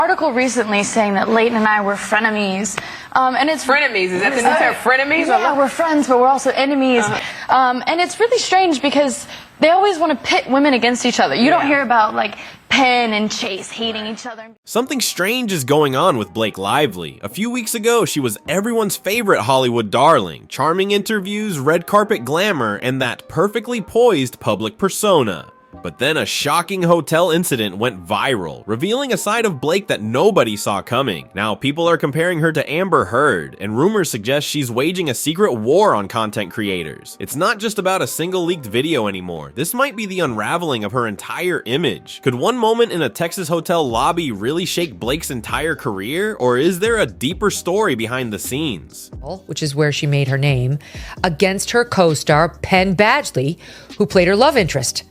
Article recently saying that Leighton and I were frenemies, and it's frenemies. Is that the new term, frenemies? Yeah, we're friends, but we're also enemies, and it's really strange because they always want to pit women against each other. You don't hear about like Penn and Chase hating each other. Something strange is going on with Blake Lively. A few weeks ago, she was everyone's favorite Hollywood darling, charming interviews, red carpet glamour, and that perfectly poised public persona. But then a shocking hotel incident went viral, revealing a side of Blake that nobody saw coming. Now, people are comparing her to Amber Heard, and rumors suggest she's waging a secret war on content creators. It's not just about a single leaked video anymore. This might be the unraveling of her entire image. Could one moment in a Texas hotel lobby really shake Blake's entire career, or is there a deeper story behind the scenes? Which is where she made her name, against her co-star Penn Badgley, who played her love interest.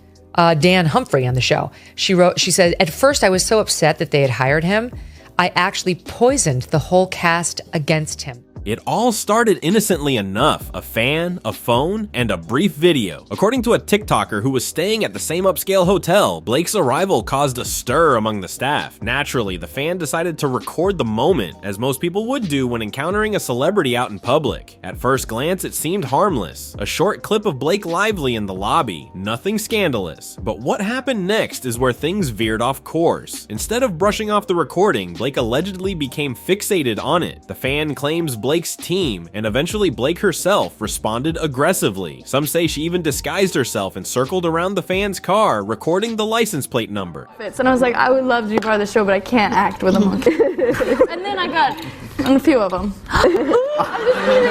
Dan Humphrey on the show. She said, at first I was so upset that they had hired him, I actually poisoned the whole cast against him. It all started innocently enough, a fan, a phone, and a brief video. According to a TikToker who was staying at the same upscale hotel, Blake's arrival caused a stir among the staff. Naturally, the fan decided to record the moment, as most people would do when encountering a celebrity out in public. At first glance, it seemed harmless. A short clip of Blake Lively in the lobby, nothing scandalous. But what happened next is where things veered off course. Instead of brushing off the recording, Blake allegedly became fixated on it. The fan claims Blake's team, and eventually Blake herself, responded aggressively. Some say she even disguised herself and circled around the fan's car, recording the license plate number. And I was like, I would love to be part of the show, but I can't act with a monkey. And then I got a few of them. I'm just kidding.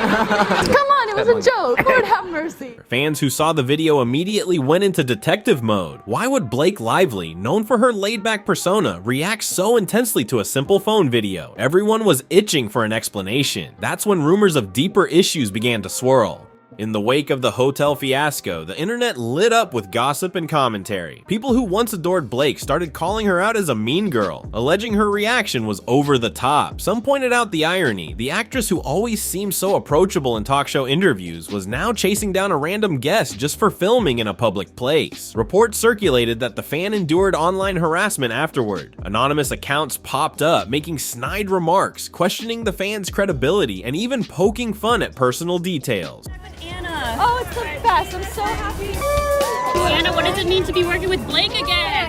Come on, it was a joke. Lord have mercy. Fans who saw the video immediately went into detective mode. Why would Blake Lively, known for her laid-back persona, react so intensely to a simple phone video? Everyone was itching for an explanation. That's when rumors of deeper issues began to swirl. In the wake of the hotel fiasco, the internet lit up with gossip and commentary. People who once adored Blake started calling her out as a mean girl, alleging her reaction was over the top. Some pointed out the irony. The actress who always seemed so approachable in talk show interviews was now chasing down a random guest just for filming in a public place. Reports circulated that the fan endured online harassment afterward. Anonymous accounts popped up, making snide remarks, questioning the fan's credibility, and even poking fun at personal details. Oh, it's the best. I'm so happy. Anna, what does it mean to be working with Blake again?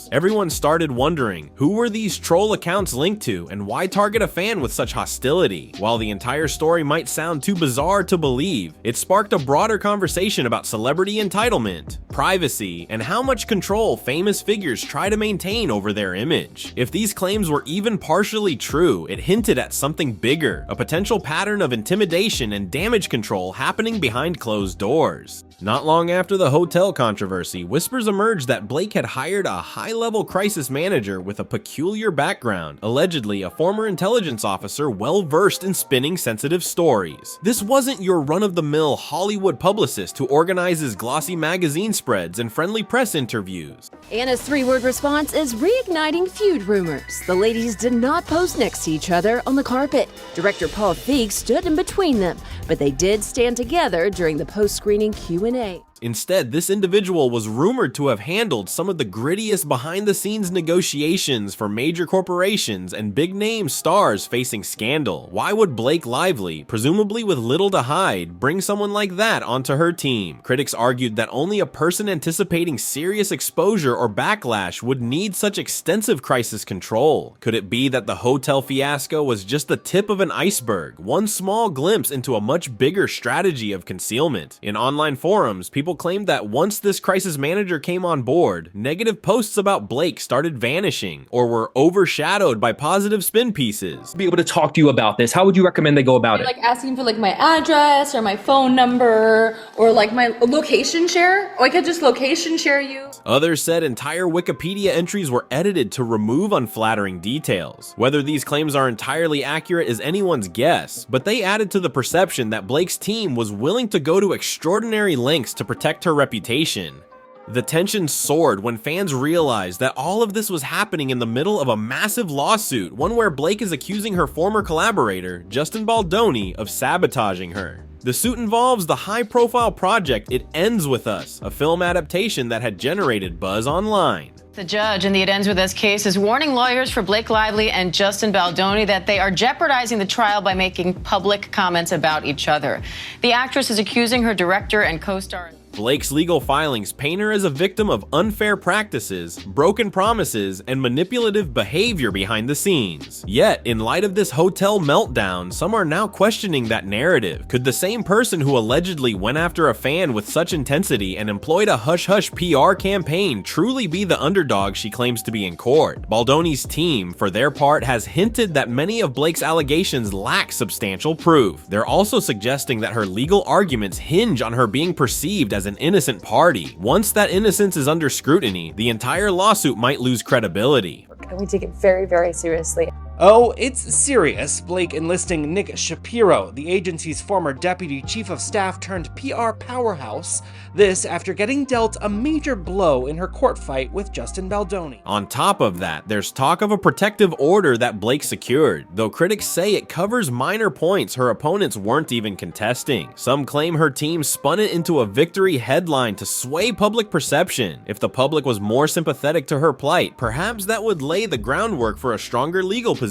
Everyone started wondering, who were these troll accounts linked to, and why target a fan with such hostility? While the entire story might sound too bizarre to believe, it sparked a broader conversation about celebrity entitlement, privacy, and how much control famous figures try to maintain over their image. If these claims were even partially true, it hinted at something bigger, a potential pattern of intimidation and damage control happening behind closed doors. Not long after the hotel controversy, whispers emerged that Blake had hired a high-level crisis manager with a peculiar background, allegedly a former intelligence officer well-versed in spinning sensitive stories. This wasn't your run-of-the-mill Hollywood publicist who organizes glossy magazine spreads and friendly press interviews. Anna's three-word response is reigniting feud rumors. The ladies did not pose next to each other on the carpet. Director Paul Feig stood in between them, but they did stand together during the post-screening Q&A. Instead, this individual was rumored to have handled some of the grittiest behind-the-scenes negotiations for major corporations and big-name stars facing scandal. Why would Blake Lively, presumably with little to hide, bring someone like that onto her team? Critics argued that only a person anticipating serious exposure or backlash would need such extensive crisis control. Could it be that the hotel fiasco was just the tip of an iceberg, one small glimpse into a much bigger strategy of concealment? In online forums, people claimed that once this crisis manager came on board, negative posts about Blake started vanishing or were overshadowed by positive spin pieces. Be able to talk to you about this. How would you recommend they go about it? Like asking for like my address or my phone number or like my location share. Or I could just location share you. Others said entire Wikipedia entries were edited to remove unflattering details. Whether these claims are entirely accurate is anyone's guess, but they added to the perception that Blake's team was willing to go to extraordinary lengths to protect her reputation. The tension soared when fans realized that all of this was happening in the middle of a massive lawsuit, one where Blake is accusing her former collaborator, Justin Baldoni, of sabotaging her. The suit involves the high-profile project It Ends With Us, a film adaptation that had generated buzz online. The judge in the It Ends With Us case is warning lawyers for Blake Lively and Justin Baldoni that they are jeopardizing the trial by making public comments about each other. The actress is accusing her director and co-star. Blake's legal filings paint her as a victim of unfair practices, broken promises, and manipulative behavior behind the scenes. Yet, in light of this hotel meltdown, some are now questioning that narrative. Could the same person who allegedly went after a fan with such intensity and employed a hush-hush PR campaign truly be the underdog she claims to be in court? Baldoni's team, for their part, has hinted that many of Blake's allegations lack substantial proof. They're also suggesting that her legal arguments hinge on her being perceived as an innocent party. Once that innocence is under scrutiny, the entire lawsuit might lose credibility. And we take it very, very seriously. Oh, it's serious. Blake enlisting Nick Shapiro, the agency's former deputy chief of staff turned PR powerhouse. This after getting dealt a major blow in her court fight with Justin Baldoni. On top of that, there's talk of a protective order that Blake secured, though critics say it covers minor points her opponents weren't even contesting. Some claim her team spun it into a victory headline to sway public perception. If the public was more sympathetic to her plight, perhaps that would lay the groundwork for a stronger legal position.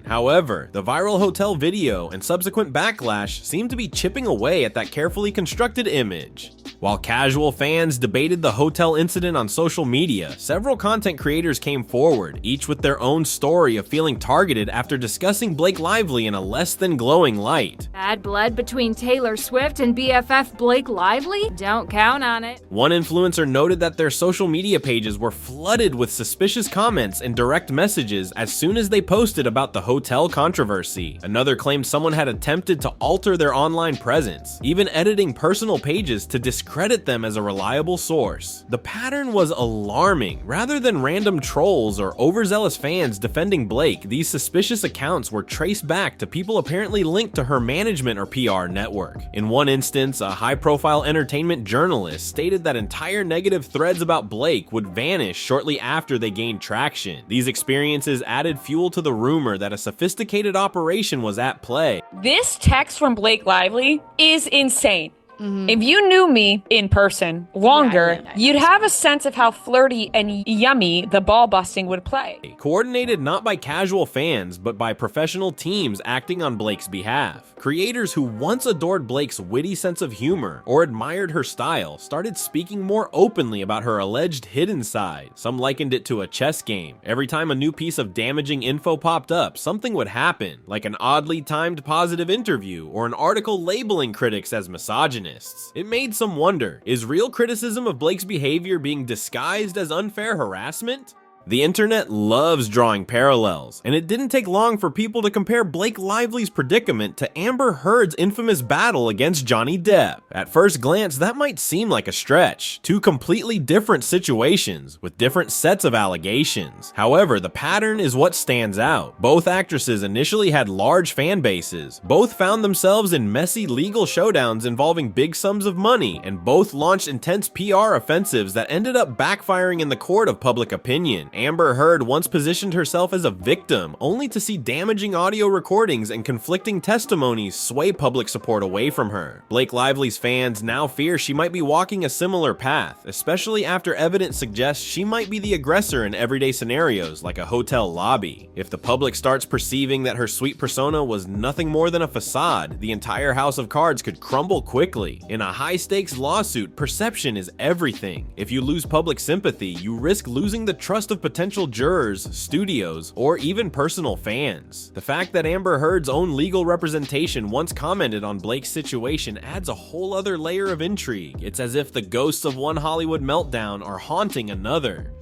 However, the viral hotel video and subsequent backlash seem to be chipping away at that carefully constructed image. While casual fans debated the hotel incident on social media, several content creators came forward, each with their own story of feeling targeted after discussing Blake Lively in a less than glowing light. Bad blood between Taylor Swift and BFF Blake Lively? Don't count on it. One influencer noted that their social media pages were flooded with suspicious comments and direct messages as soon as they posted about the hotel controversy. Another claimed someone had attempted to alter their online presence, even editing personal pages to discredit them as a reliable source. The pattern was alarming. Rather than random trolls or overzealous fans defending Blake, these suspicious accounts were traced back to people apparently linked to her management or PR network. In one instance, a high-profile entertainment journalist stated that entire negative threads about Blake would vanish shortly after they gained traction. These experiences added fuel to the rumor that a sophisticated operation was at play. This text from Blake Lively is insane. If you knew me in person longer, you'd have a sense of how flirty and yummy the ball busting would play. Coordinated not by casual fans, but by professional teams acting on Blake's behalf. Creators who once adored Blake's witty sense of humor or admired her style started speaking more openly about her alleged hidden side. Some likened it to a chess game. Every time a new piece of damaging info popped up, something would happen, like an oddly timed positive interview or an article labeling critics as misogynist. It made some wonder, is real criticism of Blake's behavior being disguised as unfair harassment? The internet loves drawing parallels, and it didn't take long for people to compare Blake Lively's predicament to Amber Heard's infamous battle against Johnny Depp. At first glance, that might seem like a stretch. Two completely different situations, with different sets of allegations. However, the pattern is what stands out. Both actresses initially had large fan bases, both found themselves in messy legal showdowns involving big sums of money, and both launched intense PR offensives that ended up backfiring in the court of public opinion. Amber Heard once positioned herself as a victim, only to see damaging audio recordings and conflicting testimonies sway public support away from her. Blake Lively's fans now fear she might be walking a similar path, especially after evidence suggests she might be the aggressor in everyday scenarios like a hotel lobby. If the public starts perceiving that her sweet persona was nothing more than a facade, the entire house of cards could crumble quickly. In a high-stakes lawsuit, perception is everything. If you lose public sympathy, you risk losing the trust of potential jurors, studios, or even personal fans. The fact that Amber Heard's own legal representation once commented on Blake's situation adds a whole other layer of intrigue. It's as if the ghosts of one Hollywood meltdown are haunting another.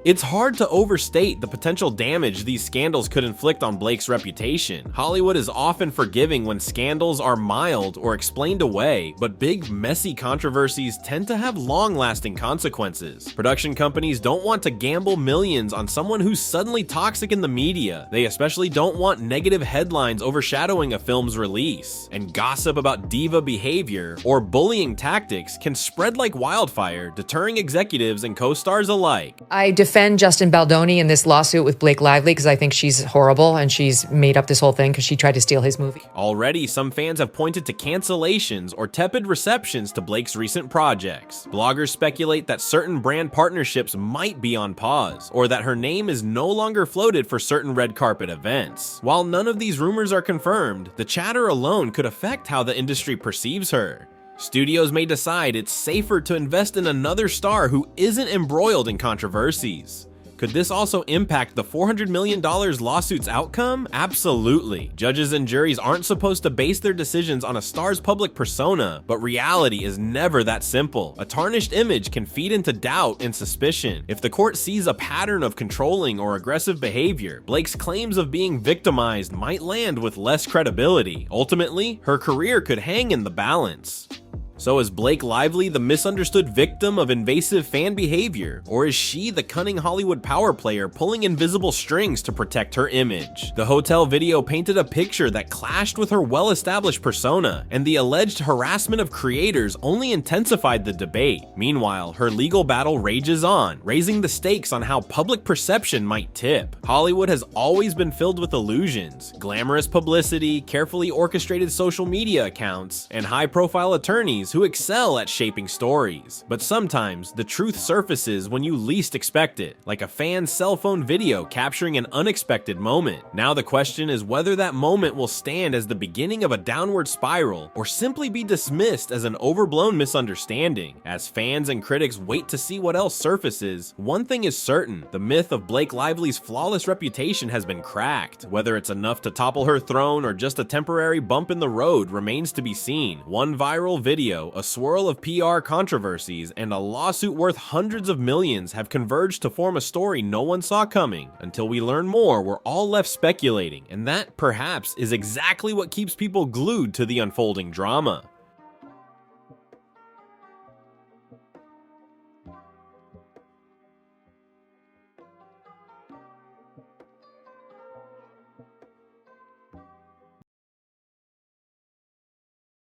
It's hard to overstate the potential damage these scandals could inflict on Blake's reputation. Hollywood is often forgiving when scandals are mild or explained away, but big, messy controversies tend to have long-lasting consequences. Production companies don't want to gamble millions on someone who's suddenly toxic in the media. They especially don't want negative headlines overshadowing a film's release. And gossip about diva behavior or bullying tactics can spread like wildfire, deterring executives and co-stars alike. I defend Justin Baldoni in this lawsuit with Blake Lively because I think she's horrible and she's made up this whole thing because she tried to steal his movie. Already, some fans have pointed to cancellations or tepid receptions to Blake's recent projects. Bloggers speculate that certain brand partnerships might be on pause, or that her name is no longer floated for certain red carpet events. While none of these rumors are confirmed, the chatter alone could affect how the industry perceives her. Studios may decide it's safer to invest in another star who isn't embroiled in controversies. Could this also impact the $400 million lawsuit's outcome? Absolutely. Judges and juries aren't supposed to base their decisions on a star's public persona, but reality is never that simple. A tarnished image can feed into doubt and suspicion. If the court sees a pattern of controlling or aggressive behavior, Blake's claims of being victimized might land with less credibility. Ultimately, her career could hang in the balance. So is Blake Lively the misunderstood victim of invasive fan behavior, or is she the cunning Hollywood power player pulling invisible strings to protect her image? The hotel video painted a picture that clashed with her well-established persona, and the alleged harassment of creators only intensified the debate. Meanwhile, her legal battle rages on, raising the stakes on how public perception might tip. Hollywood has always been filled with illusions, glamorous publicity, carefully orchestrated social media accounts, and high-profile attorneys who excel at shaping stories. But sometimes, the truth surfaces when you least expect it, like a fan's cell phone video capturing an unexpected moment. Now the question is whether that moment will stand as the beginning of a downward spiral, or simply be dismissed as an overblown misunderstanding. As fans and critics wait to see what else surfaces, one thing is certain: the myth of Blake Lively's flawless reputation has been cracked. Whether it's enough to topple her throne or just a temporary bump in the road remains to be seen. One viral video, a swirl of PR controversies, and a lawsuit worth hundreds of millions have converged to form a story no one saw coming. Until we learn more, we're all left speculating, and that, perhaps, is exactly what keeps people glued to the unfolding drama.